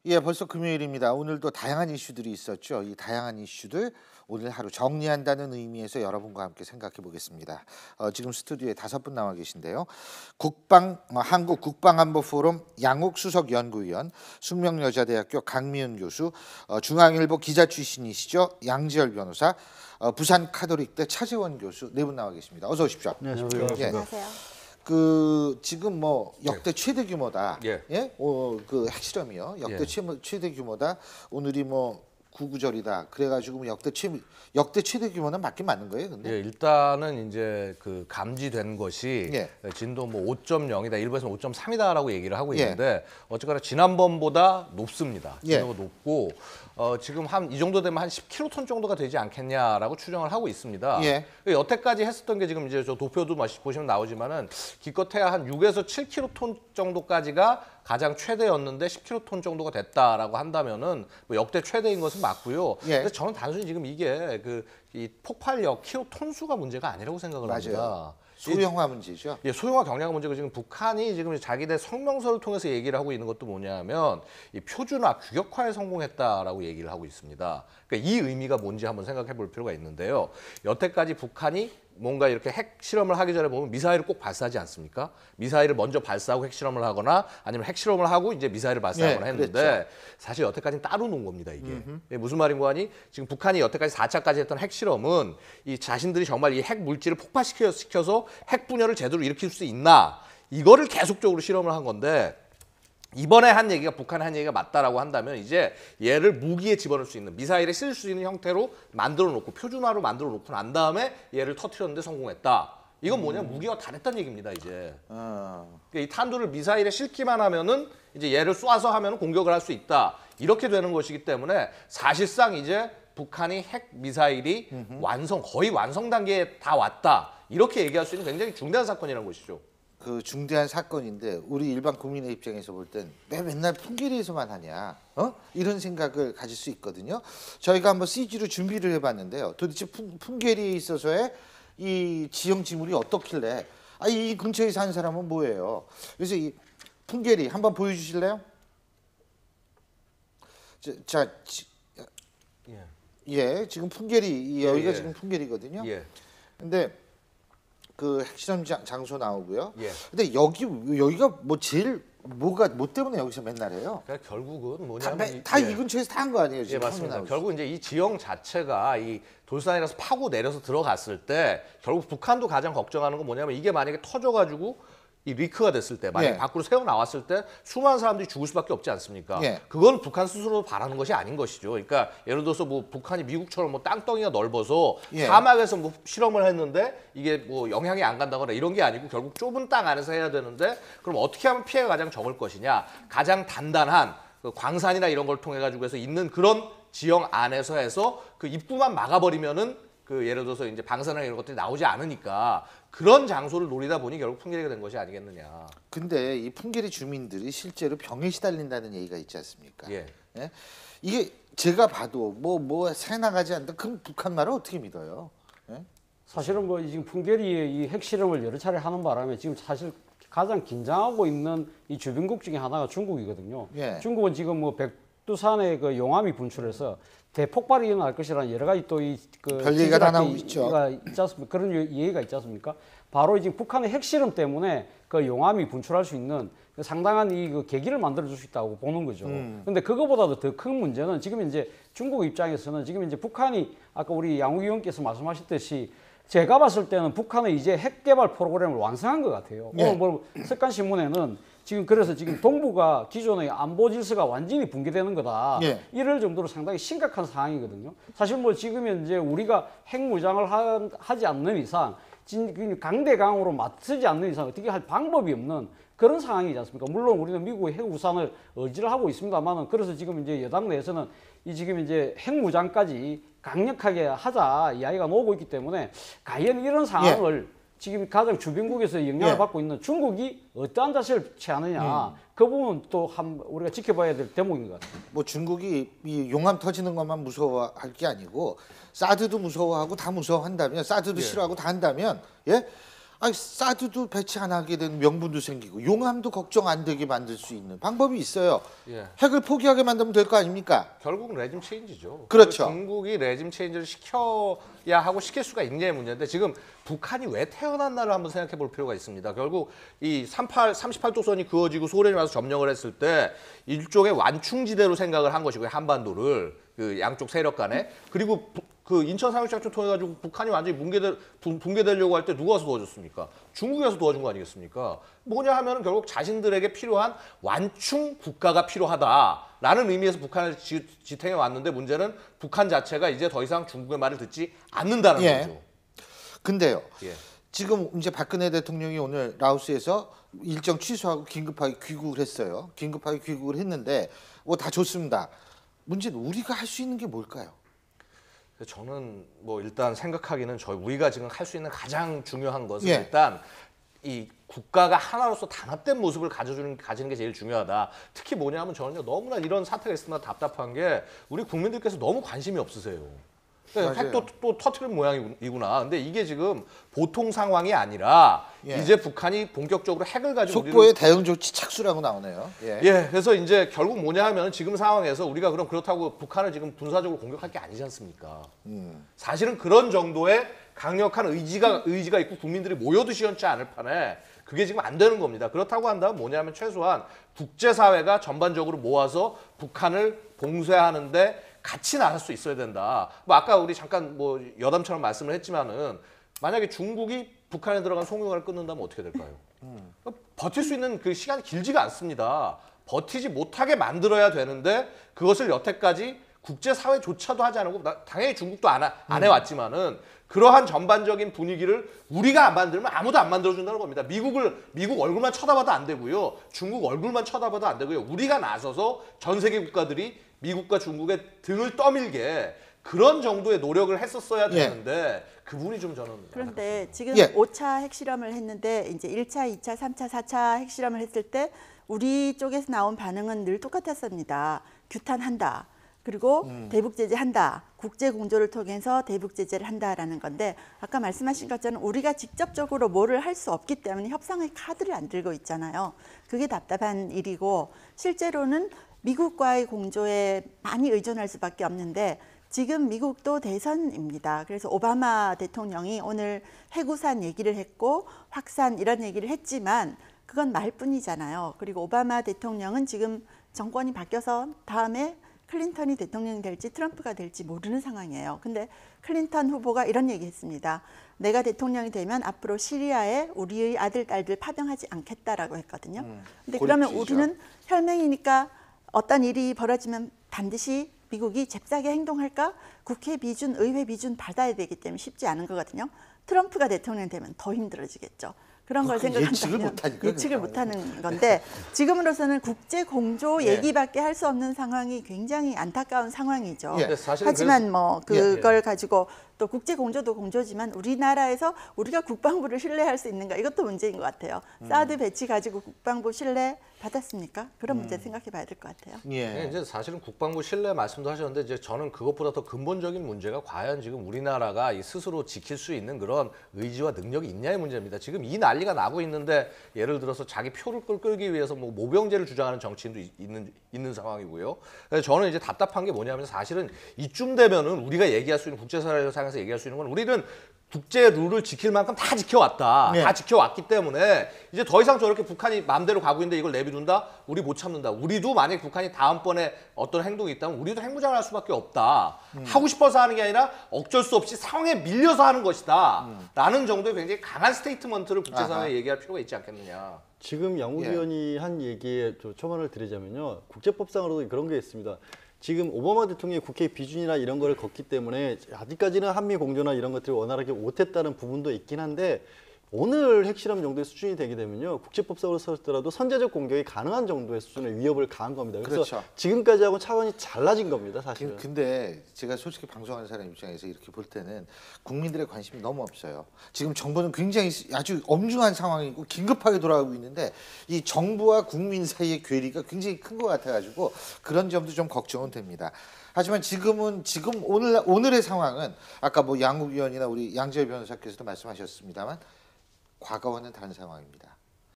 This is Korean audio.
예, 벌써 금요일입니다. 오늘도 다양한 이슈들이 있었죠. 이 다양한 이슈들 오늘 하루 정리한다는 의미에서 여러분과 함께 생각해 보겠습니다. 지금 스튜디오에 5분 나와 계신데요. 한국 국방안보 포럼 양욱 수석 연구위원, 숙명여자대학교 강미은 교수, 중앙일보 기자 출신이시죠. 양지열 변호사, 부산 카톨릭대 차재원 교수 네 분 나와 계십니다. 어서 오십시오. 안녕하세요. 예. 안녕하세요. 지금 뭐 역대 최대 규모다. 예. 예? 그 핵실험이요. 역대 최대 규모다. 오늘이 뭐 구구절이다. 그래가지고 뭐 역대 최대 규모는 맞긴 맞는 거예요, 근데? 예, 일단은 이제 그 감지된 것이 예. 진도 뭐 5.0이다, 일부에서는 5.3이다라고 얘기를 하고 예. 있는데 어쨌거나 지난번보다 높습니다. 예. 진도가 높고 지금 한 이 정도 되면 한 10킬로톤 정도가 되지 않겠냐라고 추정을 하고 있습니다. 예. 여태까지 했었던 게 지금 이제 저 도표도 보시면 나오지만은 기껏해야 한 6에서 7킬로톤 정도까지가 가장 최대였는데 10킬로톤 정도가 됐다라고 한다면은 뭐 역대 최대인 것은 맞고요. 예. 근데 저는 단순히 지금 이게 이 폭발력 킬로톤 수가 문제가 아니라고 생각을 맞아요. 합니다. 소형화 문제죠. 예, 소형화 경량 문제고 지금 북한이 지금 자기들 성명서를 통해서 얘기를 하고 있는 것도 뭐냐면 이 표준화, 규격화에 성공했다라고 얘기를 하고 있습니다. 그러니까 이 의미가 뭔지 한번 생각해 볼 필요가 있는데요. 여태까지 북한이 뭔가 이렇게 핵 실험을 하기 전에 보면 미사일을 꼭 발사하지 않습니까? 미사일을 먼저 발사하고 핵 실험을 하거나 아니면 핵 실험을 하고 이제 미사일을 발사하거나 예, 했는데 그랬죠. 사실 여태까지는 따로 놓은 겁니다, 이게. 예, 무슨 말인고 하니 지금 북한이 여태까지 4차까지 했던 핵 실험은 이 자신들이 정말 이 핵 물질을 폭발시켜서 핵 분열을 제대로 일으킬 수 있나 이거를 계속적으로 실험을 한 건데 이번에 한 얘기가 북한의 한 얘기가 맞다라고 한다면 이제 얘를 무기에 집어넣을 수 있는 미사일에 쓸 수 있는 형태로 만들어 놓고 표준화로 만들어 놓고 난 다음에 얘를 터뜨렸는데 성공했다. 이건 뭐냐면 무기가 다 됐다는 얘기입니다, 이제. 그러니까 이 탄두를 미사일에 싣기만 하면은 이제 얘를 쏴서 하면 공격을 할 수 있다. 이렇게 되는 것이기 때문에 사실상 이제 북한이 핵 미사일이 거의 완성 단계에 다 왔다. 이렇게 얘기할 수 있는 굉장히 중대한 사건이라는 것이죠. 그 중대한 사건인데 우리 일반 국민의 입장에서 볼 땐 왜 맨날 풍계리에서만 하냐, 이런 생각을 가질 수 있거든요. 저희가 한번 CG로 준비를 해봤는데요. 도대체 풍계리에 있어서의 이 지형 지물이 어떻길래 이 근처에 사는 사람은 뭐예요? 그래서 이 풍계리 한번 보여주실래요? 예, 지금 풍계리 여기가 예. 지금 풍계리거든요. 예. 근데 그 핵실험 장소 나오고요. 예. 근데 여기가 뭐 제일 뭐 때문에 여기서 맨날 해요? 그러니까 결국은 뭐냐면 다 이 근처에서 다 한 거 아니에요? 예, 지금 맞습니다. 결국 이제 이 지형 자체가 이 돌산이라서 파고 내려서 들어갔을 때 결국 북한도 가장 걱정하는 건 뭐냐면 이게 만약에 터져가지고 이 리크가 됐을 때 만약에 예. 밖으로 새어 나왔을 때 수많은 사람들이 죽을 수밖에 없지 않습니까? 예. 그건 북한 스스로 바라는 것이 아닌 것이죠. 그러니까 예를 들어서 뭐 북한이 미국처럼 뭐 땅덩이가 넓어서 예. 사막에서 뭐 실험을 했는데 이게 뭐 영향이 안 간다거나 이런 게 아니고 결국 좁은 땅 안에서 해야 되는데 그럼 어떻게 하면 피해가 가장 적을 것이냐? 가장 단단한 그 광산이나 이런 걸 통해 가지고 해서 있는 그런 지형 안에서 해서 그 입구만 막아버리면은 그 예를 들어서 이제 방사능 이런 것들이 나오지 않으니까 그런 장소를 노리다 보니 결국 풍계리가 된 것이 아니겠느냐. 근데 이 풍계리 주민들이 실제로 병에 시달린다는 얘기가 있지 않습니까? 예. 예? 이게 제가 봐도 뭐 새 나가지 않는다. 그럼 북한 말을 어떻게 믿어요? 예? 사실은 뭐 지금 풍계리의 이 핵실험을 여러 차례 하는 바람에 지금 사실 가장 긴장하고 있는 이 주변국 중에 하나가 중국이거든요. 예. 중국은 지금 뭐 백두산의 그 용암이 분출해서 대폭발이 일어날 것이라는 여러 가지 또 별 얘기가 다 나오고 있죠. 있지 않습니까? 그런 얘기가 있지 않습니까? 바로 지금 북한의 핵실험 때문에 그 용암이 분출할 수 있는 그 상당한 그 계기를 만들어 줄 수 있다고 보는 거죠. 근데 그거보다도 더 큰 문제는 지금 이제 중국 입장에서는 지금 이제 북한이 아까 우리 양욱 의원께서 말씀하셨듯이 제가 봤을 때는 북한은 이제 핵 개발 프로그램을 완성한 것 같아요. 예. 오늘 뭐 석간 신문에는 지금 그래서 지금 동북아 기존의 안보 질서가 완전히 붕괴되는 거다. 예. 이럴 정도로 상당히 심각한 상황이거든요. 사실 뭐 지금 현재 우리가 핵 무장을 하지 않는 이상, 강대강으로 맞서지 않는 이상 어떻게 할 방법이 없는 그런 상황이지 않습니까? 물론 우리는 미국의 핵 우산을 의지를 하고 있습니다만은 그래서 지금 이제 여당 내에서는 지금 이제 핵 무장까지 강력하게 하자 이야기가 나오고 있기 때문에 과연 이런 상황을 지금 가장 주변국에서 영향을 예. 받고 있는 중국이 어떠한 자세를 취하느냐 그 부분은 또 우리가 지켜봐야 될 대목인 것 같아요. 뭐 중국이 이 용암 터지는 것만 무서워할 게 아니고 사드도 무서워하고 다 무서워한다면 사드도 싫어하고 다 한다면 예? 아, 사드도 배치 안 하게 되는 명분도 생기고 용암도 걱정 안 되게 만들 수 있는 방법이 있어요. 예. 핵을 포기하게 만들면 될 거 아닙니까? 결국 레짐 체인지죠. 그렇죠. 중국이 레짐 체인지를 시켜야 하고 시킬 수가 있냐의 문제인데 지금 북한이 왜 태어났나를 한번 생각해 볼 필요가 있습니다. 결국 이 38도선이 그어지고 소련이 와서 점령을 했을 때 일종의 완충지대로 생각을 한 것이고요. 한반도를 그 양쪽 세력 간에. 그리고 그 인천 상륙작전 통해 가지고 북한이 완전히 붕괴되려고 할 때 누가 와서 도와줬습니까? 중국이 와서 도와준 거 아니겠습니까? 뭐냐 하면은 결국 자신들에게 필요한 완충 국가가 필요하다라는 의미에서 북한을 지탱해 왔는데 문제는 북한 자체가 이제 더 이상 중국의 말을 듣지 않는다는 예. 거죠. 근데요. 예. 지금 이제 박근혜 대통령이 오늘 라오스에서 일정 취소하고 긴급하게 귀국을 했어요. 긴급하게 귀국을 했는데 뭐 다 좋습니다. 문제는 우리가 할 수 있는 게 뭘까요? 저는 뭐 일단 생각하기는 우리가 지금 할 수 있는 가장 중요한 것은 예. 일단 이 국가가 하나로서 단합된 모습을 가지는 게 제일 중요하다. 특히 뭐냐면 저는요 너무나 이런 사태가 있을 때마다 답답한 게 우리 국민들께서 너무 관심이 없으세요. 핵도 또 터트린 모양이구나. 근데 이게 지금 보통 상황이 아니라 예. 이제 북한이 본격적으로 핵을 가지고 속보의 대응 조치 착수라고 나오네요. 예. 예, 그래서 이제 결국 뭐냐 하면 지금 상황에서 우리가 그렇다고 북한을 지금 군사적으로 공격할 게 아니지 않습니까? 사실은 그런 정도의 강력한 의지가 있고 국민들이 모여드시지 않을 판에 그게 지금 안 되는 겁니다. 그렇다고 한다면 뭐냐면 최소한 국제사회가 전반적으로 모아서 북한을 봉쇄하는데 같이 나설 수 있어야 된다. 뭐 아까 우리 잠깐 뭐 여담처럼 말씀을 했지만은 만약에 중국이 북한에 들어간 송유관을 끊는다면 어떻게 될까요? 버틸 수 있는 그 시간이 길지가 않습니다. 버티지 못하게 만들어야 되는데 그것을 여태까지 국제사회조차도 하지 않고 당연히 중국도 안 해왔지만은 그러한 전반적인 분위기를 우리가 안 만들면 아무도 안 만들어준다는 겁니다. 미국 얼굴만 쳐다봐도 안 되고요. 중국 얼굴만 쳐다봐도 안 되고요. 우리가 나서서 전 세계 국가들이 미국과 중국의 등을 떠밀게 그런 정도의 노력을 했었어야 되는데 그 부분이 좀 저는 그런데 지금 예. 5차 핵실험을 했는데 이제 1차, 2차, 3차, 4차 핵실험을 했을 때 우리 쪽에서 나온 반응은 늘 똑같았습니다. 규탄한다. 그리고 대북 제재한다. 국제 공조를 통해서 대북 제재를 한다라는 건데 아까 말씀하신 것처럼 우리가 직접적으로 뭐를 할 수 없기 때문에 협상의 카드를 안 들고 있잖아요. 그게 답답한 일이고 실제로는 미국과의 공조에 많이 의존할 수밖에 없는데 지금 미국도 대선입니다. 그래서 오바마 대통령이 오늘 해구산 얘기를 했고 확산 이런 얘기를 했지만 그건 말뿐이잖아요. 그리고 오바마 대통령은 지금 정권이 바뀌어서 다음에 클린턴이 대통령이 될지 트럼프가 될지 모르는 상황이에요. 근데 클린턴 후보가 이런 얘기 했습니다. 내가 대통령이 되면 앞으로 시리아에 우리의 아들, 딸들 파병하지 않겠다라고 했거든요. 근데 그러면 고립주의죠. 우리는 혈맹이니까 어떤 일이 벌어지면 반드시 미국이 잽싸게 행동할까? 국회 비준, 의회 비준 받아야 되기 때문에 쉽지 않은 거거든요. 트럼프가 대통령 되면 더 힘들어지겠죠. 그런 걸 생각한다면 예측을 못하는 건데 지금으로서는 국제 공조 얘기밖에 할 수 없는 상황이 굉장히 안타까운 상황이죠. 예. 하지만 뭐 그걸 가지고 또 국제 공조도 공조지만 우리나라에서 우리가 국방부를 신뢰할 수 있는가 이것도 문제인 것 같아요. 사드 배치 가지고 국방부 신뢰 받았습니까? 그런 문제 생각해 봐야 될 것 같아요. 예. 이제 사실은 국방부 신뢰 말씀도 하셨는데 이제 저는 그것보다 더 근본적인 문제가 과연 지금 우리나라가 이 스스로 지킬 수 있는 그런 의지와 능력이 있냐의 문제입니다. 지금 이 난리가 나고 있는데 예를 들어서 자기 표를 끌기 위해서 뭐 모병제를 주장하는 정치인도 있는 상황이고요. 그래서 저는 이제 답답한 게 뭐냐면 사실은 이쯤 되면은 우리가 얘기할 수 있는 국제사회상에서 얘기할 수 있는 건 우리는 국제 룰을 지킬 만큼 다 지켜왔다. 네. 다 지켜왔기 때문에 이제 더 이상 저렇게 북한이 마음대로 가고 있는데 이걸 내비둔다? 우리 못 참는다. 우리도 만약에 북한이 다음번에 어떤 행동이 있다면 우리도 핵무장을 할 수밖에 없다. 하고 싶어서 하는 게 아니라 어쩔 수 없이 상황에 밀려서 하는 것이다. 라는 정도의 굉장히 강한 스테이트먼트를 국제사회에 얘기할 필요가 있지 않겠느냐. 지금 양욱 의원이 한 얘기에 첨언을 드리자면요. 국제법상으로도 그런 게 있습니다. 지금 오바마 대통령이 국회 비준이나 이런 거를 걷기 때문에 아직까지는 한미 공조나 이런 것들이 원활하게 못했다는 부분도 있긴 한데 오늘 핵실험 정도의 수준이 되게 되면요. 국제법상으로 썼더라도 선제적 공격이 가능한 정도의 수준의 위협을 가한 겁니다. 그래서 그렇죠. 지금까지하고 차원이 달라진 겁니다. 사실은. 근데 제가 솔직히 방송하는 사람 입장에서 이렇게 볼 때는 국민들의 관심이 너무 없어요. 지금 정부는 굉장히 아주 엄중한 상황이고 긴급하게 돌아가고 있는데 이 정부와 국민 사이의 괴리가 굉장히 큰 것 같아가지고 그런 점도 좀 걱정은 됩니다. 하지만 지금 오늘의 상황은 아까 뭐 양욱 의원이나 우리 양지열 변호사께서도 말씀하셨습니다만 과거와는 다른 상황입니다.